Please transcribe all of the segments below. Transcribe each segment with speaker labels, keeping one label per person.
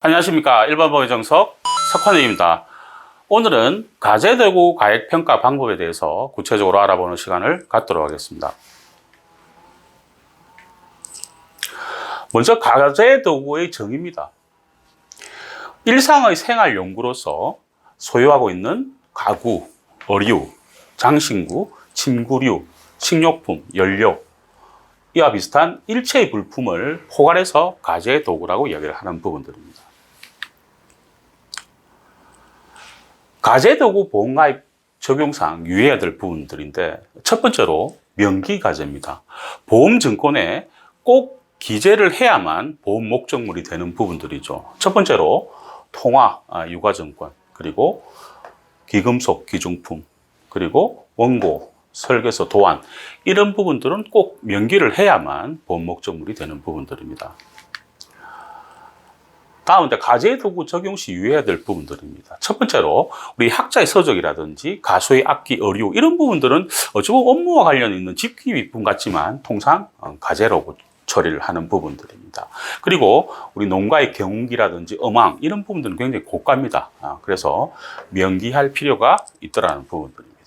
Speaker 1: 안녕하십니까. 일반법의 정석 석환입니다. 오늘은 가제도구 가액평가 방법에 대해서 구체적으로 알아보는 시간을 갖도록 하겠습니다. 먼저 가제도구의 정의입니다. 일상의 생활 용구로서 소유하고 있는 가구, 의류, 장신구, 침구류, 식료품, 연료 이와 비슷한 일체의 물품을 포괄해서 가제도구라고 이야기를 하는 부분들입니다. 가제도구 보험가입 적용상 유의해야 될 부분들인데, 첫 번째로 명기가제입니다. 보험증권에 꼭 기재를 해야만 보험 목적물이 되는 부분들이죠. 첫 번째로 통화, 유가증권, 그리고 귀금속, 귀중품, 그리고 원고, 설계서, 도안 이런 부분들은 꼭 명기를 해야만 보험 목적물이 되는 부분들입니다. 다음, 가제도구 적용 시 유의해야 될 부분들입니다. 첫 번째로 우리 학자의 서적이라든지 가수의 악기, 의류 이런 부분들은 어찌보면 업무와 관련 있는 집기비품 같지만 통상 가제로 처리를 하는 부분들입니다. 그리고 우리 농가의 경운기라든지 어망 이런 부분들은 굉장히 고가입니다. 그래서 명기할 필요가 있더라는 부분들입니다.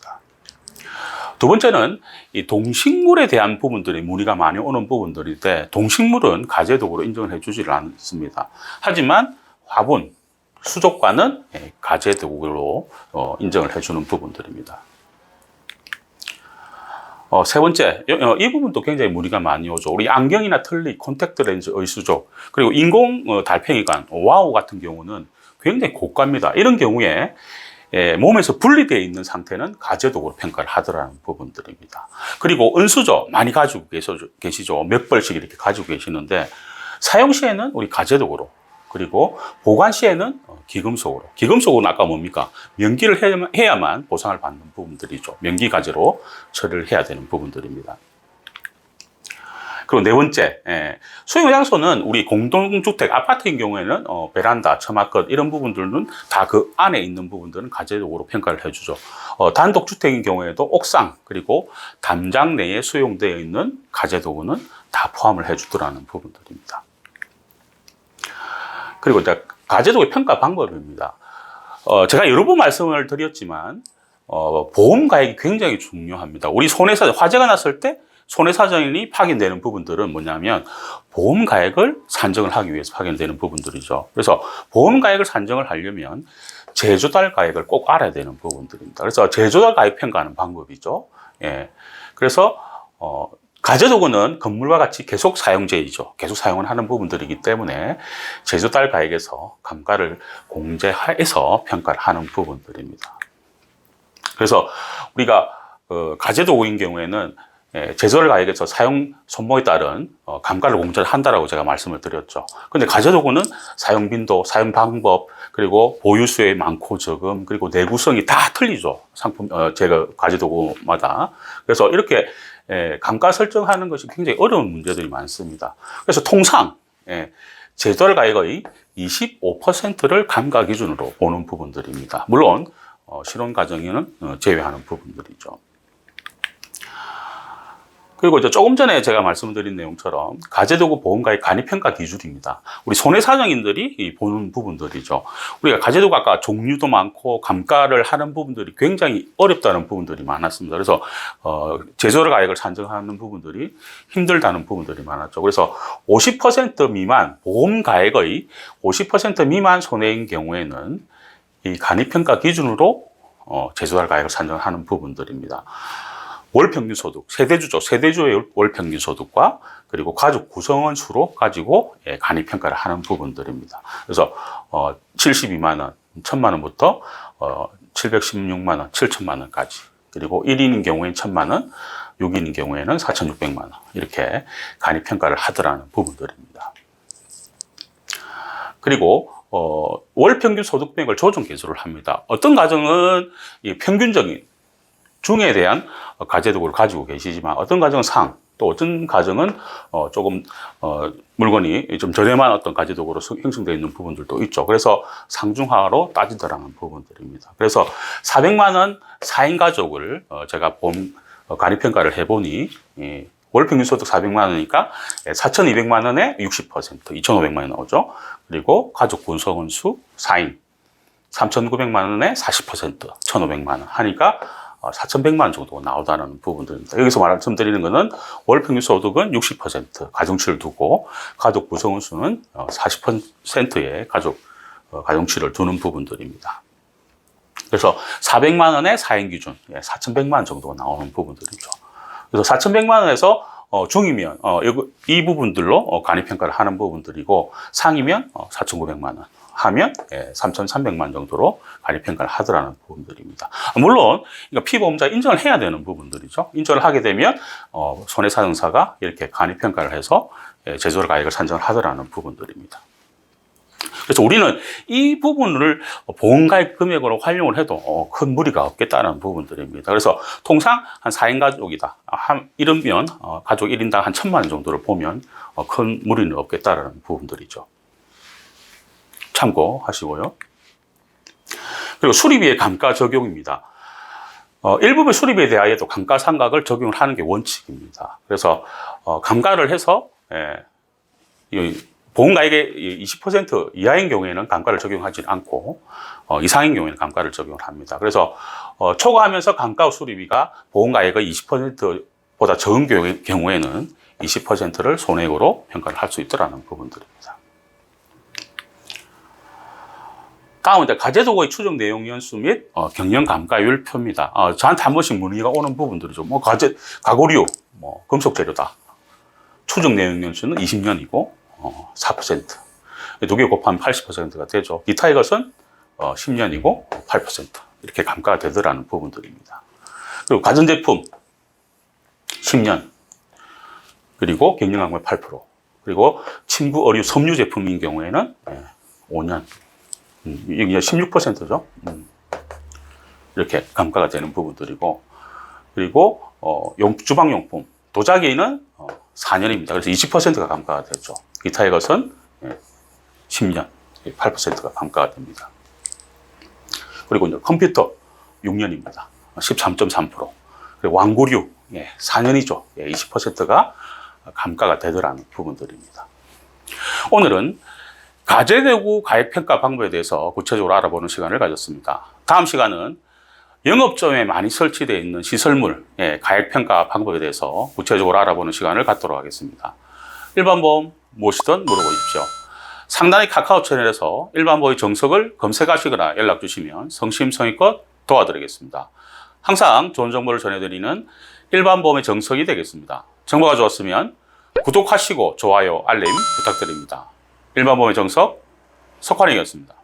Speaker 1: 두 번째는 이 동식물에 대한 부분들이 문의가 많이 오는 부분들인데, 동식물은 가제도구로 인정을 해주지를 않습니다. 하지만 화분, 수족관은 가제도구로 인정을 해주는 부분들입니다. 세 번째, 이 부분도 굉장히 문의가 많이 오죠. 우리 안경이나 틀니, 콘택트 렌즈, 의수족, 그리고 인공 달팽이관, 와우 같은 경우는 굉장히 고가입니다. 이런 경우에 몸에서 분리되어 있는 상태는 가제도구로 평가를 하더라는 부분들입니다. 그리고 은수저 많이 가지고 계시죠. 몇 벌씩 이렇게 가지고 계시는데, 사용 시에는 우리 가제도구로, 그리고 보관 시에는 귀금속으로. 귀금속은 아까 뭡니까? 명기를 해야만 보상을 받는 부분들이죠. 명기가제로 처리를 해야 되는 부분들입니다. 그리고 네 번째, 소형 장소는 우리 공동주택, 아파트인 경우에는 베란다, 처마끝 이런 부분들은 다 그 안에 있는 부분들은 가제도구로 평가를 해주죠. 단독주택인 경우에도 옥상 그리고 담장 내에 수용되어 있는 가제도구는 다 포함을 해주더라는 부분들입니다. 그리고 이제 가제도구 평가 방법입니다. 제가 여러 번 말씀을 드렸지만 보험 가액이 굉장히 중요합니다. 우리 손해사정, 화재가 났을 때 손해사정이 파견되는 부분들은 뭐냐면 보험 가액을 산정을 하기 위해서 파견되는 부분들이죠. 그래서 보험 가액을 산정을 하려면 제조달 가액을 꼭 알아야 되는 부분들입니다. 그래서 제조달 가액 평가하는 방법이죠. 그래서 가제도구는 건물과 같이 계속 사용제이죠. 계속 사용을 하는 부분들이기 때문에 제조달 가액에서 감가를 공제해서 평가를 하는 부분들입니다. 그래서 우리가 가제도구인 경우에는 제조달 가액에서 사용 손목에 따른 감가를 공제를 한다라고 제가 말씀을 드렸죠. 근데 가제도구는 사용 빈도, 사용 방법, 그리고 보유 수의 많고 적음, 그리고 내구성이 다 틀리죠. 상품, 제가 가제도구마다. 그래서 이렇게 감가 설정하는 것이 굉장히 어려운 문제들이 많습니다. 그래서 통상 제조달 가액의 25%를 감가 기준으로 보는 부분들입니다. 물론 실혼 가정에는 제외하는 부분들이죠. 그리고 이제 조금 전에 제가 말씀드린 내용처럼 가제도구 보험가액 간이평가 기준입니다. 우리 손해사정인들이 보는 부분들이죠. 우리가 가제도구 아까 종류도 많고 감가를 하는 부분들이 굉장히 어렵다는 부분들이 많았습니다. 그래서 제조달 가액을 산정하는 부분들이 힘들다는 부분들이 많았죠. 그래서 50% 미만, 보험가액의 50% 미만 손해인 경우에는 이 간이평가 기준으로 제조달 가액을 산정하는 부분들입니다. 월평균소득, 세대주죠. 세대주의 월평균소득과 그리고 가족 구성원 수로 가지고 간이평가를 하는 부분들입니다. 그래서 72만 원, 1000만 원부터 716만 원, 7천만 원까지, 그리고 1인인 경우에는 1000만 원, 6인인 경우에는 4600만 원 이렇게 간이평가를 하더라는 부분들입니다. 그리고 월평균 소득액을 조정 계수를 합니다. 어떤 가정은 이 평균적인 중에 대한 가제도구를 가지고 계시지만 어떤 가정은 상, 또 어떤 가정은 조금 물건이 좀 저렴한 어떤 가제도구로 형성되어 있는 부분들도 있죠. 그래서 상중하로 따지더라는 부분들입니다. 그래서 400만 원 4인 가족을 제가 간이평가를 해보니 월 평균 소득 400만 원이니까 4,200만 원에 60%, 2,500만 원 나오죠. 그리고 가족 구성원 수 4인, 3,900만 원에 40%, 1,500만 원 하니까 4,100만 원 정도가 나오다는 부분들입니다. 여기서 말씀드리는 것은 월 평균 소득은 60% 가중치를 두고 가족 구성원 수는 40%의 가중치를 두는 부분들입니다. 그래서 400만 원의 4인 기준, 4,100만 원 정도가 나오는 부분들이죠. 그래서 4,100만 원에서 중이면 이 부분들로 간이평가를 하는 부분들이고 상이면 4,900만 원 하면 3,300만 원 정도로 간이평가를 하더라는 부분들입니다. 물론 피보험자 인정을 해야 되는 부분들이죠. 인정을 하게 되면 손해사정사가 이렇게 간이평가를 해서 제조가액을 산정을 하더라는 부분들입니다. 그래서 우리는 이 부분을 보험가입 금액으로 활용을 해도 큰 무리가 없겠다는 부분들입니다. 그래서 통상 한 4인 가족이다. 이러면 가족 1인당 한 1,000만 원 정도를 보면 큰 무리는 없겠다는 부분들이죠. 참고하시고요. 그리고 수리비의 감가 적용입니다. 일부분 수리비에 대하여도 감가상각을 적용을 하는 게 원칙입니다. 그래서 감가를 해서 보험가액의 20% 이하인 경우에는 감가를 적용하지 않고 이상인 경우에는 감가를 적용을 합니다. 그래서 초과하면서 감가 수리비가 보험가액의 20%보다 적은 경우에는 20%를 손해액으로 평가를 할 수 있다는 부분들입니다. 다음은 이제 가제도의 추정 내용 연수 및 경영 감가율표입니다. 저한테 한 번씩 문의가 오는 부분들이죠. 가구류, 금속 재료다. 추정 내용 연수는 20년이고 4%. 두 개 곱하면 80%가 되죠. 기타의 것은 10년이고 8%. 이렇게 감가가 되더라는 부분들입니다. 그리고 가전제품 10년. 그리고 경영감가 8%. 그리고 침구, 어류, 섬유 제품인 경우에는 5년. 이게 16%죠. 이렇게 감가가 되는 부분들이고, 그리고 주방용품, 도자기는 4년입니다. 그래서 20%가 감가가 되죠. 기타의 것은 10년, 8%가 감가가 됩니다. 그리고 이제 컴퓨터 6년입니다. 13.3%. 그리고 완구류 4년이죠. 20%가 감가가 되더라는 부분들입니다. 오늘은 가제되고 가액평가 방법에 대해서 구체적으로 알아보는 시간을 가졌습니다. 다음 시간은 영업점에 많이 설치되어 있는 시설물의 가액평가 방법에 대해서 구체적으로 알아보는 시간을 갖도록 하겠습니다. 일반보험 무엇이든 물어보십시오. 상단의 카카오 채널에서 일반보험의 정석을 검색하시거나 연락주시면 성심성의껏 도와드리겠습니다. 항상 좋은 정보를 전해드리는 일반보험의 정석이 되겠습니다. 정보가 좋았으면 구독하시고 좋아요, 알림 부탁드립니다. 일반보험의 정석, 석환이었습니다.